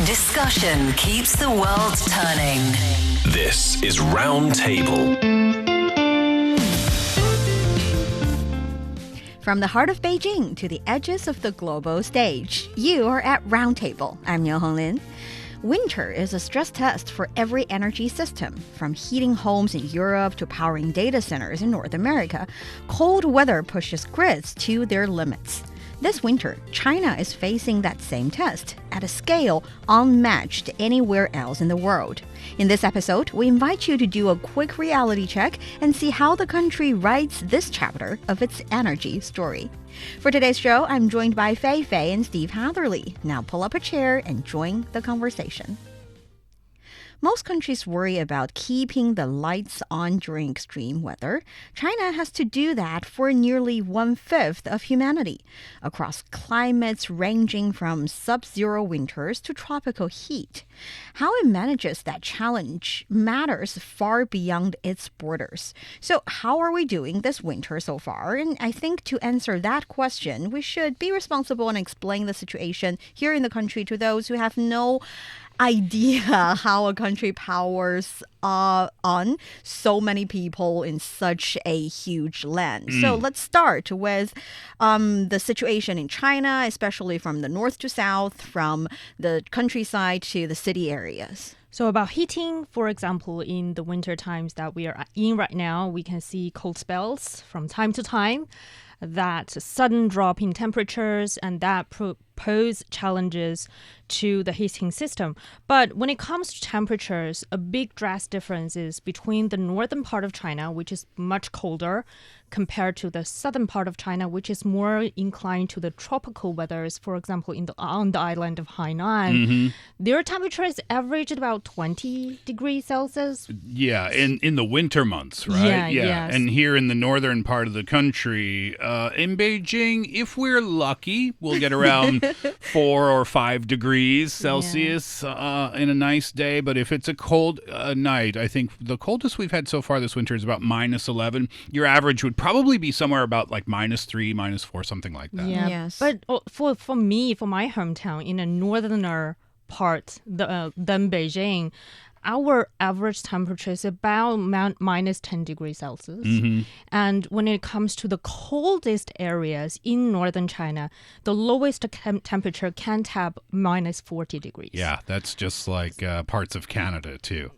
Discussion keeps the world turning. This is Roundtable. From the heart of Beijing to the edges of the global stage, you are at Roundtable. I'm Niu Honglin. Winter is a stress test for every energy system, from heating homes in Europe to powering data centers in North America. Cold weather pushes grids to their limits. This winter, China is facing that same test at a scale unmatched anywhere else in the world. In this episode, we invite you to do a quick reality check and see how the country writes this chapter of its energy story. For today's show, I'm joined by Fei Fei and Steve Hatherley. Now pull up a chair and join the conversation. Most countries worry about keeping the lights on during extreme weather. China has to do that for nearly 1/5 of humanity, across climates ranging from sub-zero winters to tropical heat. How it manages that challenge matters far beyond its borders. So how are we doing this winter so far? And I think to answer that question, we should be responsible and explain the situation here in the country to those who have no idea how a country powers on so many people in such a huge land. So let's start with the situation in China, especially from the north to south, from the countryside to the city areas. So about heating, for example, in the winter times that we are in right now, we can see cold spells from time to time, that sudden drop in temperatures, and that pose challenges to the heating system. But when it comes to temperatures, a big drastic difference is between the northern part of China, which is much colder, compared to the southern part of China, which is more inclined to the tropical weathers. For example, on the island of Hainan, their temperatures average about 20 degrees Celsius. Yeah, in the winter months, right? Yeah. Yes. And here in the northern part of the country, in Beijing, if we're lucky, we'll get around 4 or 5 degrees Celsius in a nice day. But if it's a cold night, I think the coldest we've had so far this winter is about -11. Your average would probably be somewhere about like -3, -4, something like that. Yeah, Yes. but for me, for my hometown, in a northerner part than Beijing, our average temperature is about -10 degrees Celsius. And when it comes to the coldest areas in northern China, the lowest temperature can tap -40 degrees. Yeah, that's just like parts of Canada, too.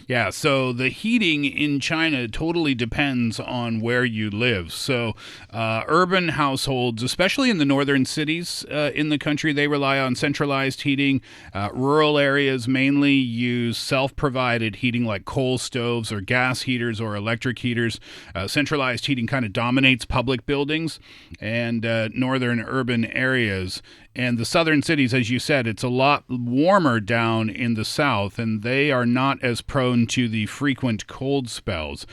Yeah, so the heating in China totally depends on where you live. So urban households, especially in the northern cities in the country, they rely on centralized heating. Rural areas mainly use self-provided heating like coal stoves or gas heaters or electric heaters. Centralized heating kind of dominates public buildings and northern urban areas. And the southern cities, as you said, it's a lot warmer down in the south, and they are not as prone to the frequent cold spells.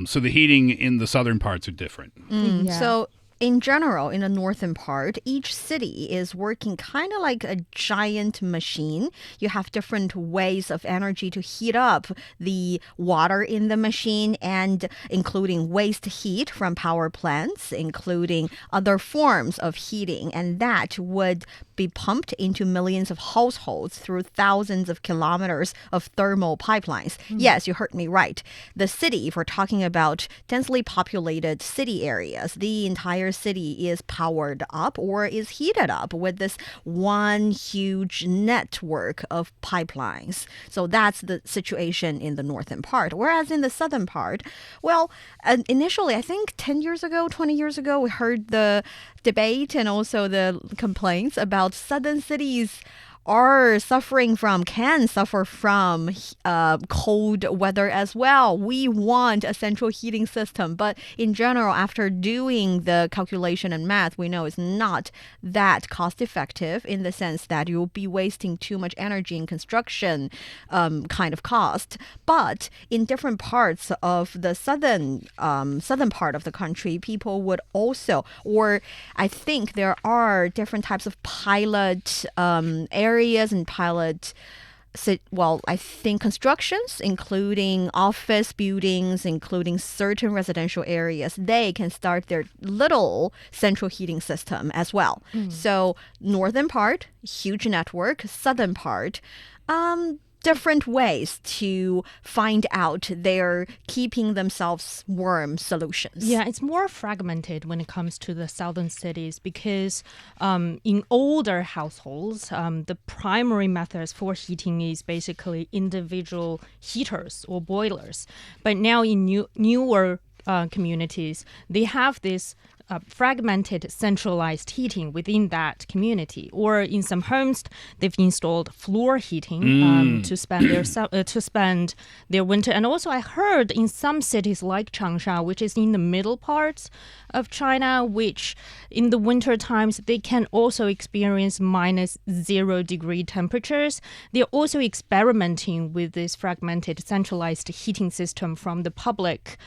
So the heating in the southern parts are different. Yeah. So in general, in the northern part, each city is working kind of like a giant machine. You have different ways of energy to heat up the water in the machine, and including waste heat from power plants, including other forms of heating. And that would be pumped into millions of households through thousands of kilometers of thermal pipelines. Yes, you heard me right. The city, if we're talking about densely populated city areas, the entire city is powered up or is heated up with this one huge network of pipelines. So that's the situation in the northern part. Whereas in the southern part, well, initially, I think 10 years ago, 20 years ago, we heard the debate and also the complaints about southern cities can suffer from cold weather as well. We want a central heating system. But in general, after doing the calculation and math, we know it's not that cost effective in the sense that you'll be wasting too much energy in construction kind of cost. But in different parts of the southern part of the country, people would also, or I think there are different types of pilot areas and pilot I think constructions, including office buildings, including certain residential areas, they can start their little central heating system as well. So northern part, huge network, southern part, different ways to find out they're keeping themselves warm solutions. Yeah, it's more fragmented when it comes to the southern cities because in older households, the primary methods for heating is basically individual heaters or boilers. But now in newer communities, they have this fragmented centralized heating within that community, or in some homes they've installed floor heating to spend their winter. And also I heard in some cities like Changsha, which is in the middle parts of China, which in the winter times they can also experience -0 degree temperatures. They're also experimenting with this fragmented centralized heating system from the public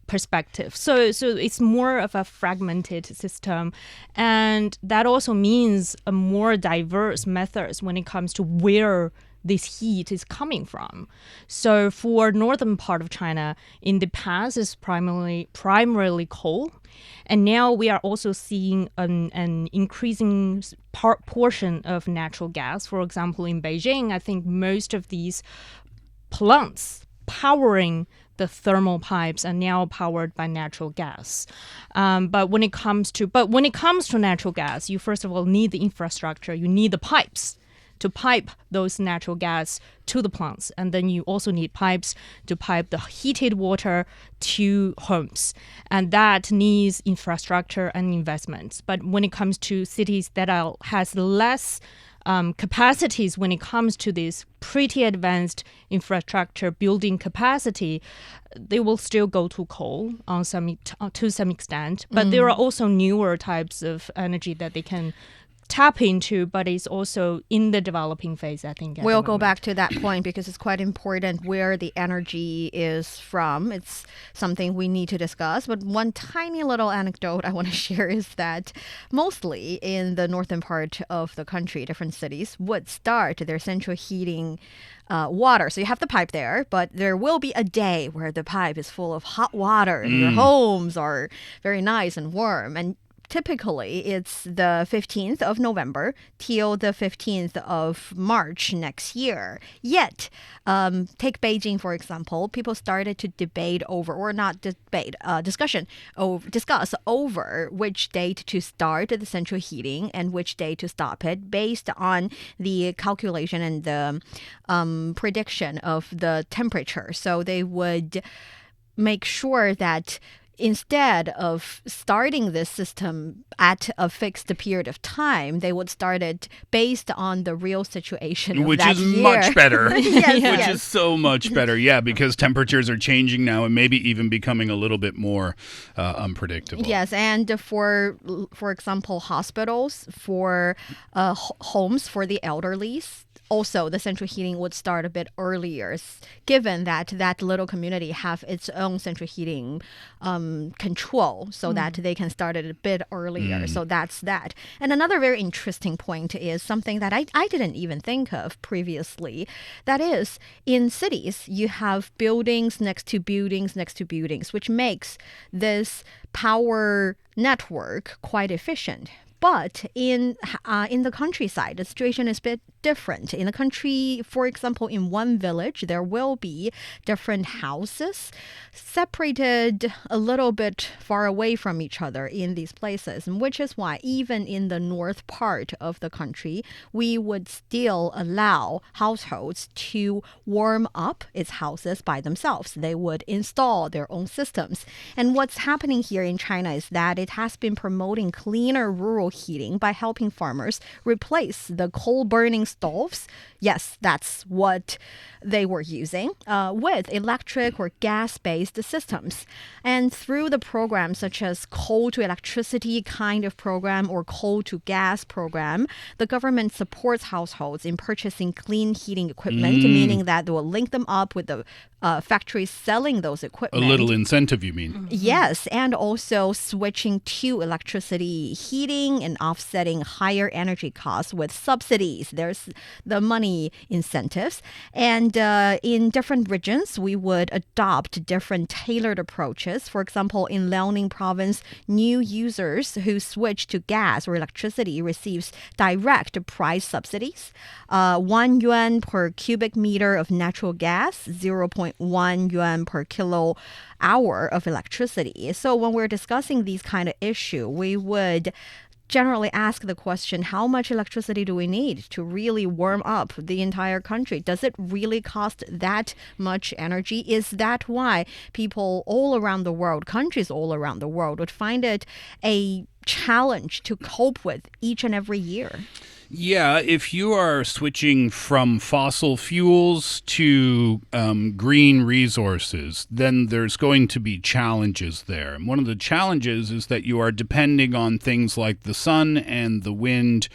perspective. So it's more of a fragmented system, and that also means a more diverse methods when it comes to where this heat is coming from. So for northern part of China, in the past is primarily coal, and now we are also seeing an increasing portion of natural gas. For example, in Beijing, I think most of these plants powering the thermal pipes are now powered by natural gas. But when it comes to natural gas, you first of all need the infrastructure. You need the pipes to pipe those natural gas to the plants. And then you also need pipes to pipe the heated water to homes. And that needs infrastructure and investments. But when it comes to cities that has less capacities when it comes to this pretty advanced infrastructure building capacity, they will still go to coal to some extent. But there are also newer types of energy that they can tap into, but it's also in the developing phase, I think. We'll go back to that point because it's quite important where the energy is from. It's something we need to discuss. But one tiny little anecdote I want to share is that mostly in the northern part of the country, different cities would start their central heating water. So you have the pipe there, but there will be a day where the pipe is full of hot water and your homes are very nice and warm. And typically, it's the 15th of November till the 15th of March next year. Yet, take Beijing, for example, people started to debate over, or not debate, discuss over which date to start the central heating and which day to stop it based on the calculation and the prediction of the temperature. So they would make sure that instead of starting this system at a fixed period of time, they would start it based on the real situation of that year. Much better. Yes. Which is so much better. Yeah, because temperatures are changing now and maybe even becoming a little bit more unpredictable. Yes, and for example, hospitals, for homes for the elderly, also the central heating would start a bit earlier, given that that little community have its own central heating control, so that they can start it a bit earlier. So that's that. And another very interesting point is something that I didn't even think of previously. That is, in cities, you have buildings next to buildings next to buildings, which makes this power network quite efficient. But in the countryside, the situation is a bit different. In the country, for example, in one village, there will be different houses separated a little bit far away from each other in these places, which is why even in the north part of the country, we would still allow households to warm up its houses by themselves. They would install their own systems. And what's happening here in China is that it has been promoting cleaner rural heating by helping farmers replace the coal-burning stoves. Yes, that's what they were using, with electric or gas-based systems. And through the programs such as coal to electricity kind of program or coal to gas program, the government supports households in purchasing clean heating equipment, meaning that they will link them up with the factories selling those equipment. A little incentive, you mean? Yes, and also switching to electricity heating and offsetting higher energy costs with subsidies. There's course, the money incentives. And in different regions, we would adopt different tailored approaches. For example, in Liaoning province, new users who switch to gas or electricity receives direct price subsidies. 1 yuan per cubic meter of natural gas, 0.1 yuan per kilo hour of electricity. So when we're discussing these kind of issue, we would generally ask the question, how much electricity do we need to really warm up the entire country? Does it really cost that much energy? Is that why people all around the world, countries all around the world, would find it a challenge to cope with each and every year? Yeah, if you are switching from fossil fuels to green resources, then there's going to be challenges there. And one of the challenges is that you are depending on things like the sun and the wind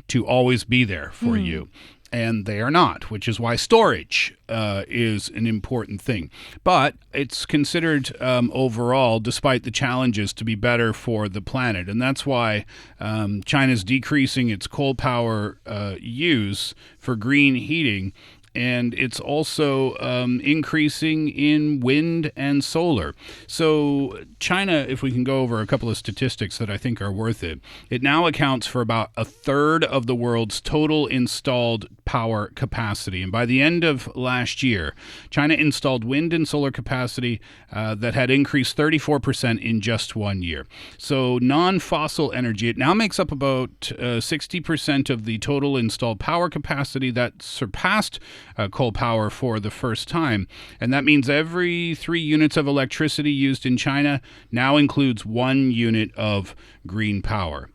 to always be there for you. And they are not, which is why storage is an important thing. But it's considered overall, despite the challenges, to be better for the planet. And that's why China's decreasing its coal power use for green heating. And it's also increasing in wind and solar. So China, if we can go over a couple of statistics that I think are worth it, it now accounts for about a third of the world's total installed power capacity. And by the end of last year, China installed wind and solar capacity that had increased 34% in just 1 year. So non-fossil energy, it now makes up about 60% of the total installed power capacity. That surpassed coal power for the first time. And that means every 3 units of electricity used in China now includes 1 unit of green power.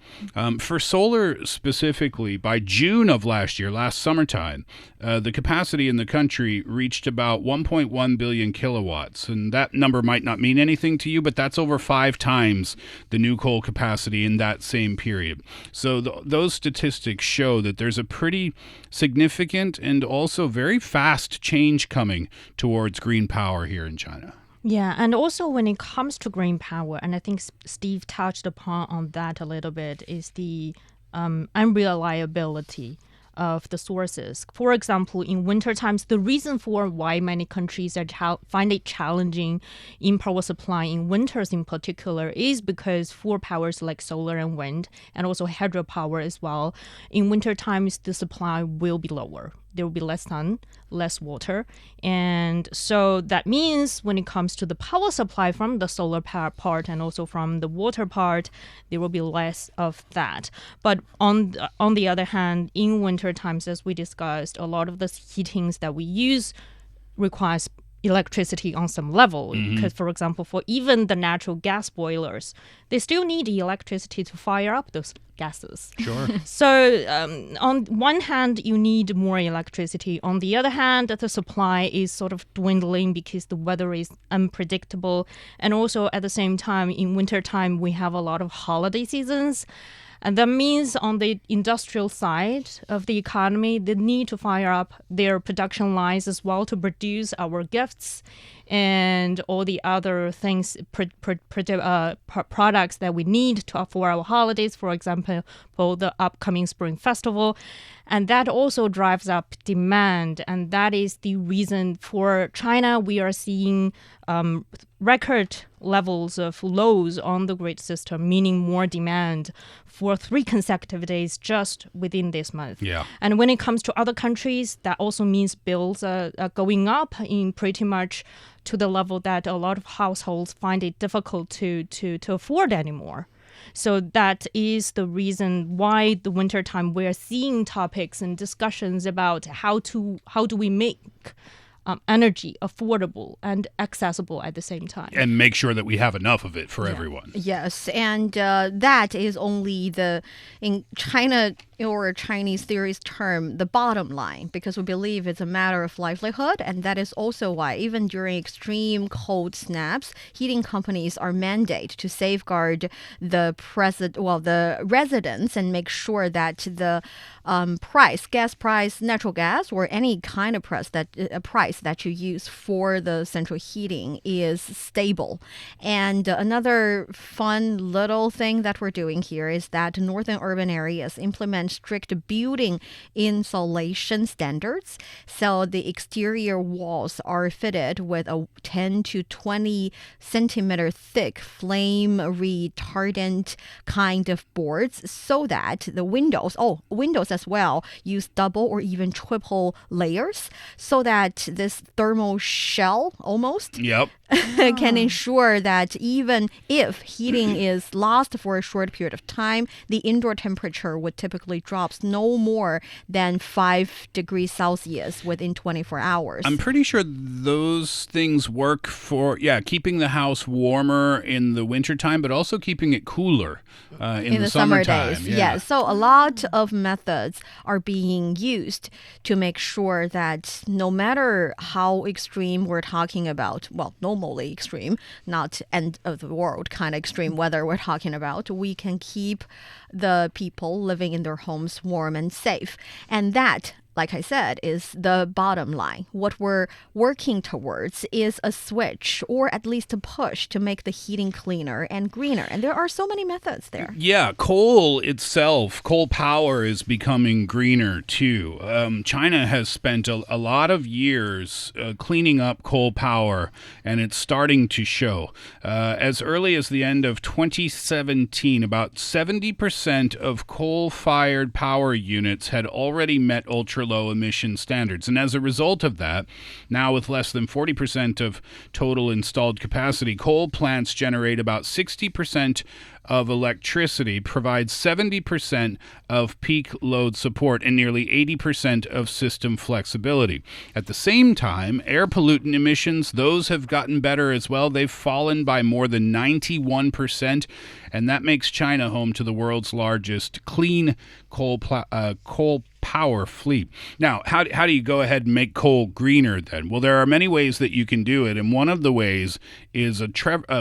For solar specifically, by June of last year, last summertime, the capacity in the country reached about 1.1 billion kilowatts. And that number might not mean anything to you, but that's over 5 times the new coal capacity in that same period. So those statistics show that there's a pretty significant and also very fast change coming towards green power here in China. Yeah, and also when it comes to green power, and I think Steve touched upon on that a little bit, is the unreliability of the sources. For example, in winter times, the reason for why many countries find it challenging in power supply in winters in particular is because for powers like solar and wind, and also hydropower as well, in winter times the supply will be lower. There will be less sun, less water. And so that means when it comes to the power supply from the solar power part and also from the water part, there will be less of that. But on the other hand, in winter times, as we discussed, a lot of the heatings that we use requires electricity on some level. Because, for example, for even the natural gas boilers, they still need electricity to fire up those gases. Sure. So on one hand, you need more electricity. On the other hand, the supply is sort of dwindling because the weather is unpredictable. And also at the same time, in wintertime, we have a lot of holiday seasons. And that means on the industrial side of the economy, they need to fire up their production lines as well to produce our gifts and all the other things, products that we need for our holidays, for example, for the upcoming Spring Festival. And that also drives up demand. And that is the reason for China, we are seeing record levels of lows on the grid system, meaning more demand for 3 consecutive days just within this month. Yeah. And when it comes to other countries, that also means bills are going up in pretty much to the level that a lot of households find it difficult to afford anymore. So that is the reason why the wintertime we're seeing topics and discussions about how do we make energy affordable and accessible at the same time. And make sure that we have enough of it for everyone. Yes, and that is only in China or Chinese theory's term, the bottom line, because we believe it's a matter of livelihood. And that is also why even during extreme cold snaps, heating companies are mandated to safeguard the residents and make sure that the gas price, natural gas, or any kind of price that you use for the central heating is stable. And another fun little thing that we're doing here is that northern urban areas implement strict building insulation standards. So the exterior walls are fitted with a 10 to 20 centimeter thick flame retardant kind of boards so that the windows as well, use double or even triple layers so that this thermal shell almost can ensure that even if heating is lost for a short period of time, the indoor temperature would typically drop no more than 5 degrees Celsius within 24 hours. I'm pretty sure those things work for, keeping the house warmer in the wintertime, but also keeping it cooler in the summer summertime. days. Yeah. So a lot of methods are being used to make sure that no matter how extreme we're talking about, well, normally extreme, not end of the world kind of extreme weather we're talking about, we can keep the people living in their homes warm and safe. And that, like I said, is the bottom line. What we're working towards is a switch, or at least a push to make the heating cleaner and greener. And there are so many methods there. Yeah, coal itself, coal power is becoming greener too. China has spent a lot of years cleaning up coal power, and it's starting to show. As early as the end of 2017, about 70% of coal-fired power units had already met ultra-low emission standards. And as a result of that, now with less than 40% of total installed capacity, coal plants generate about 60% of electricity, provide 70% of peak load support, and nearly 80% of system flexibility. At the same time, air pollutant emissions, those have gotten better as well. They've fallen by more than 91%, and that makes China home to the world's largest clean coal power fleet. Now, how do you go ahead and make coal greener then? Well, there are many ways that you can do it, and one of the ways is a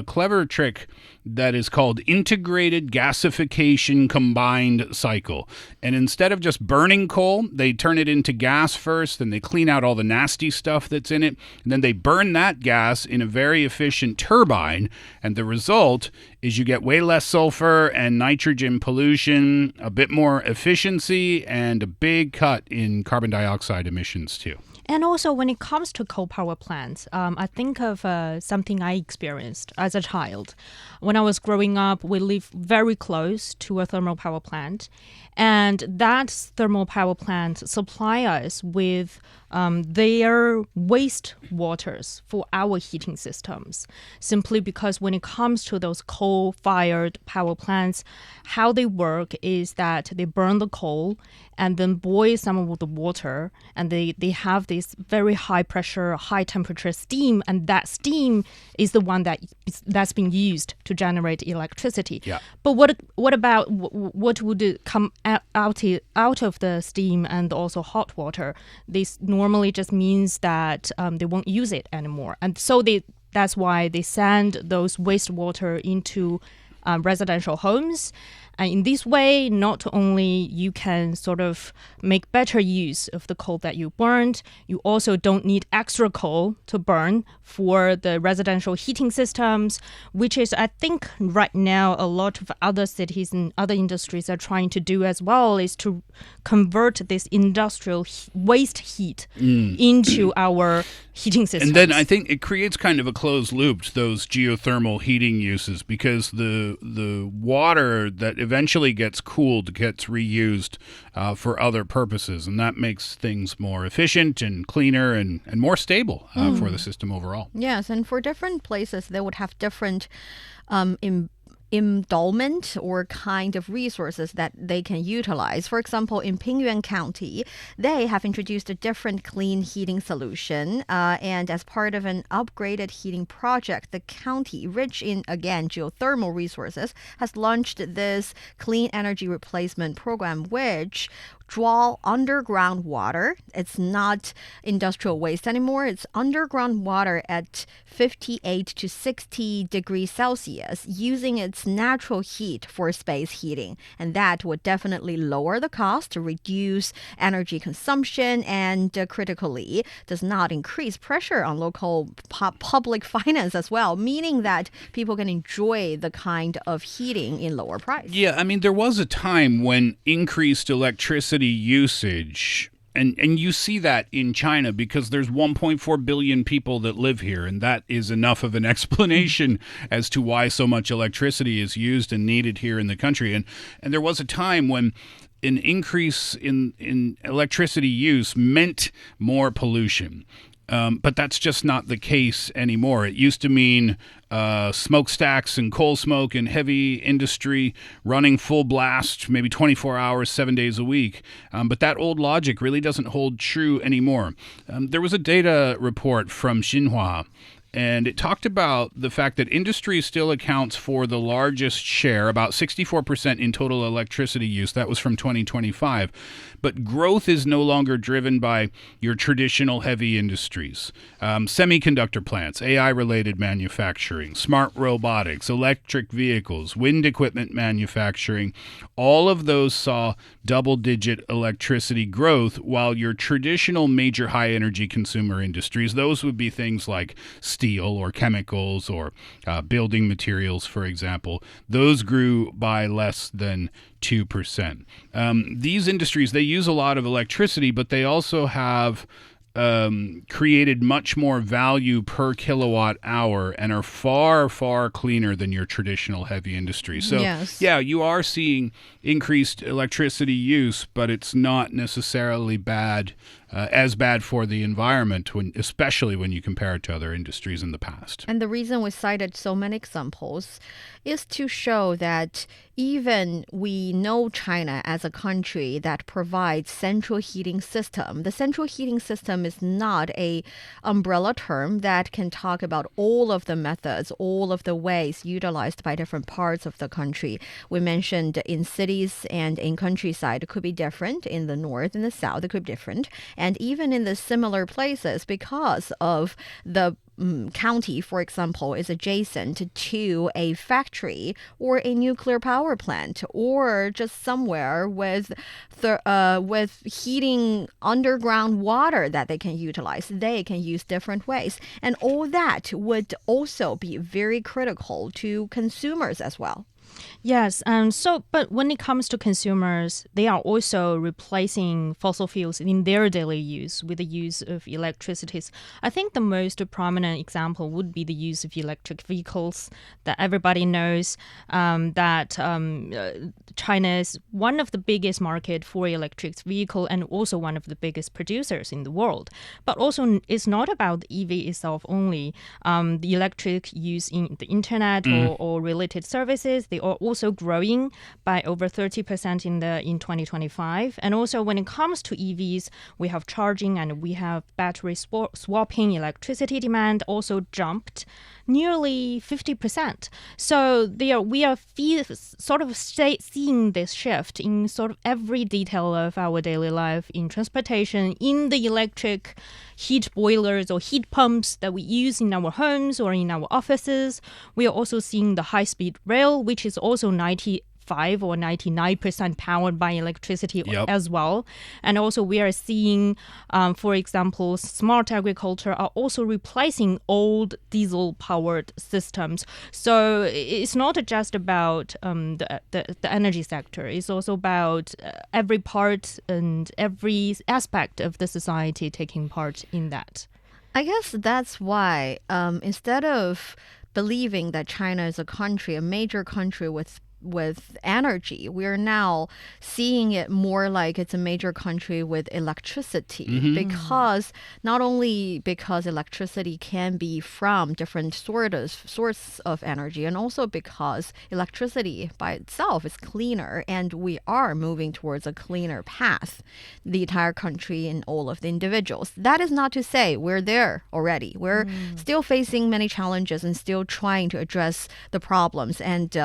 clever trick that is called integrated gasification combined cycle. And instead of just burning coal, they turn it into gas first, and they clean out all the nasty stuff that's in it, and then they burn that gas in a very efficient turbine, and the result is you get way less sulfur and nitrogen pollution, a bit more efficiency, and a big cut in carbon dioxide emissions too. And also, when it comes to coal power plants, I think of something I experienced as a child. When I was growing up, we lived very close to a thermal power plant. And that thermal power plant supply us with their waste waters for our heating systems, simply because when it comes to those coal-fired power plants, how they work is that they burn the coal and then boil some of the water, and they have this very high pressure, high temperature steam, and that steam is the one that's being used to generate electricity. Yeah. But what about what would come out of the steam and also hot water? This normally just means that they won't use it anymore, and so that's why they send those wastewater into residential homes. And in this way, not only you can sort of make better use of the coal that you burned, you also don't need extra coal to burn for the residential heating systems, which is, I think, right now a lot of other cities and other industries are trying to do as well, is to convert this industrial waste heat into our heating systems. And then I think it creates kind of a closed loop to those geothermal heating uses, because the water that eventually gets cooled gets reused for other purposes, and that makes things more efficient and cleaner and more stable for the system overall. Yes, and for different places, they would have different endowment or kind of resources that they can utilize. For example, in Pingyuan County, they have introduced a different clean heating solution. And as part of an upgraded heating project, the county, rich in, again, geothermal resources, has launched this clean energy replacement program, which draw underground water. It's not industrial waste anymore. It's underground water at 58 to 60 degrees Celsius using its natural heat for space heating. And that would definitely lower the cost, reduce energy consumption, and critically does not increase pressure on local public finance as well, meaning that people can enjoy the kind of heating in lower price. Yeah, I mean, there was a time when increased electricity usage, and you see that in China because there's 1.4 billion people that live here, and that is enough of an explanation as to why so much electricity is used and needed here in the country. And there was a time when an increase in electricity use meant more pollution. But that's just not the case anymore. It used to mean smokestacks and coal smoke and heavy industry running full blast, maybe 24 hours, 7 days a week. But that old logic really doesn't hold true anymore. There was a data report from Xinhua, and it talked about the fact that industry still accounts for the largest share, about 64% in total electricity use. That was from 2025. But growth is no longer driven by your traditional heavy industries. Semiconductor plants, AI-related manufacturing, smart robotics, electric vehicles, wind equipment manufacturing, all of those saw double-digit electricity growth, while your traditional major high-energy consumer industries, those would be things like steel or chemicals or building materials, for example, those grew by less than 2%. These industries, they use a lot of electricity, but they also have created much more value per kilowatt hour and are far, far cleaner than your traditional heavy industry. So, yes. Yeah, you are seeing increased electricity use, but it's not necessarily as bad for the environment, especially when you compare it to other industries in the past. And the reason we cited so many examples is to show that even we know China as a country that provides central heating system. The central heating system is not a umbrella term that can talk about all of the methods, all of the ways utilized by different parts of the country. We mentioned in cities and in countryside, it could be different. In the north and the south, it could be different. And even in the similar places, because of the county, for example, is adjacent to a factory or a nuclear power plant, or just somewhere with heating underground water that they can utilize. They can use different ways. And all that would also be very critical to consumers as well. Yes, but when it comes to consumers, they are also replacing fossil fuels in their daily use with the use of electricity. I think the most prominent example would be the use of electric vehicles that everybody knows that China is one of the biggest market for electric vehicle and also one of the biggest producers in the world. But also, it's not about the EV itself only. The electric use in the internet or related services, they are also growing by over 30% in 2025. And also when it comes to EVs, we have charging and we have battery swapping. Electricity demand also jumped nearly 50%. So we are seeing this shift in sort of every detail of our daily life, in transportation, in the electric heat boilers or heat pumps that we use in our homes or in our offices. We are also seeing the high-speed rail, which is also 95 or 99% powered by electricity as well. And also we are seeing, for example, smart agriculture are also replacing old diesel-powered systems. So it's not just about the energy sector. It's also about every part and every aspect of the society taking part in that. I guess that's why instead of believing that China is a major country with energy, we're now seeing it more like it's a major country with electricity, because not only because electricity can be from different source of energy, and also because electricity by itself is cleaner, and we are moving towards a cleaner path, the entire country and all of the individuals. That is not to say we're there already. We're still facing many challenges and still trying to address the problems, and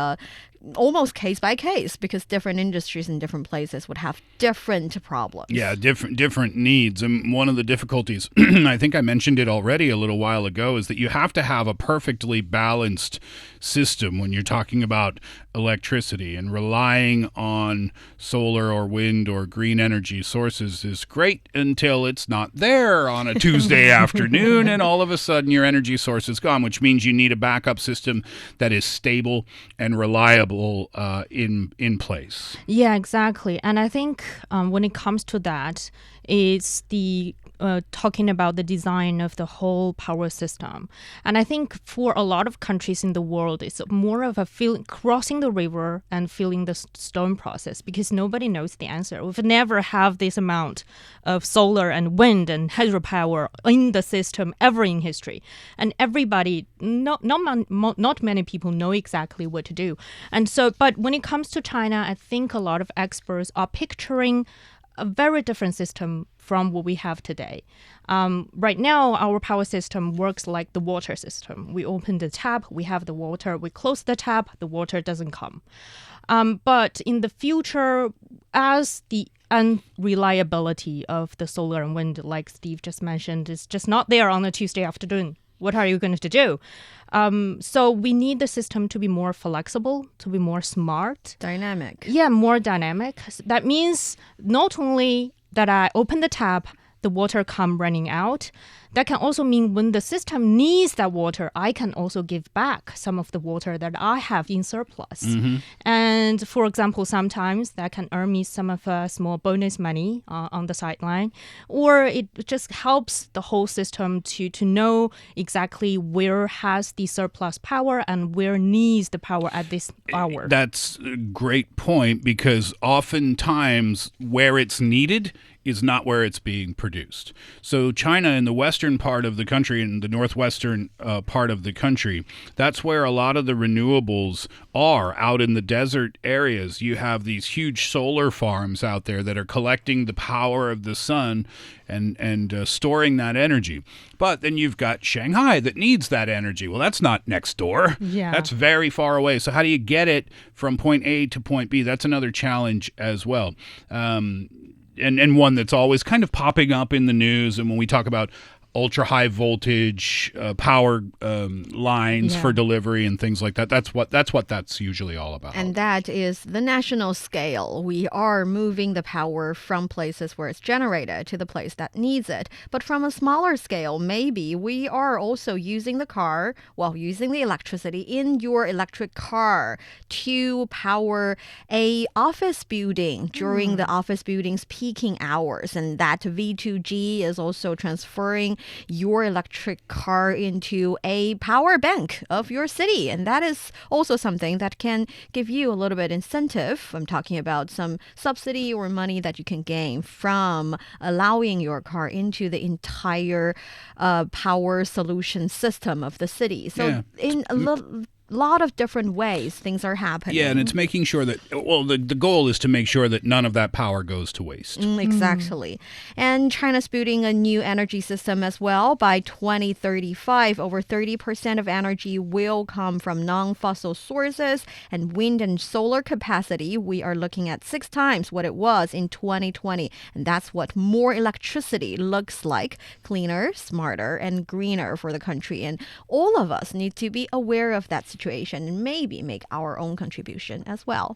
almost case by case because different industries in different places would have different problems. Yeah, different needs. And one of the difficulties, I think I mentioned it already a little while ago, is that you have to have a perfectly balanced system when you're talking about electricity, and relying on solar or wind or green energy sources is great until it's not there on a Tuesday afternoon and all of a sudden your energy source is gone, which means you need a backup system that is stable and reliable in place. Yeah, exactly. And I think when it comes to that, it's the talking about the design of the whole power system. And I think for a lot of countries in the world, it's more of a crossing the river and feeling the stone process, because nobody knows the answer. We've never have this amount of solar and wind and hydropower in the system ever in history. And everybody, not many people know exactly what to do. And so, but when it comes to China, I think a lot of experts are picturing a very different system from what we have today. Right now, our power system works like the water system. We open the tap, we have the water. We close the tap, the water doesn't come. But in the future, as the unreliability of the solar and wind, like Steve just mentioned, is just not there on a Tuesday afternoon, what are you going to do? So we need the system to be more flexible, to be more smart. Dynamic. Yeah, more dynamic. That means not only that I open the tap, the water come running out. That can also mean when the system needs that water, I can also give back some of the water that I have in surplus. Mm-hmm. And for example, sometimes that can earn me some of small bonus money on the sideline, or it just helps the whole system to know exactly where has the surplus power and where needs the power at this hour. That's a great point, because oftentimes where it's needed is not where it's being produced. So China, in the western part of the country, in the northwestern part of the country, that's where a lot of the renewables are. Out in the desert areas, you have these huge solar farms out there that are collecting the power of the sun and storing that energy. But then you've got Shanghai that needs that energy. Well, that's not next door. Yeah. That's very far away. So how do you get it from point A to point B? That's another challenge as well. And one that's always kind of popping up in the news. And when we talk about ultra high voltage power lines for delivery and things like that, that's what that's usually all about. And that is the national scale. We are moving the power from places where it's generated to the place that needs it. But from a smaller scale, maybe we are also using using the electricity in your electric car to power a office building during the office building's peaking hours. And that V2G is also transferring your electric car into a power bank of your city. And that is also something that can give you a little bit incentive. I'm talking about some subsidy or money that you can gain from allowing your car into the entire power solution system of the city. So in a lot of different ways things are happening. Yeah, and it's making sure that, the goal is to make sure that none of that power goes to waste. Exactly. And China's building a new energy system as well. By 2035, over 30% of energy will come from non-fossil sources, and wind and solar capacity, we are looking at 6 times what it was in 2020. And that's what more electricity looks like: cleaner, smarter, and greener for the country. And all of us need to be aware of that situation and maybe make our own contribution as well.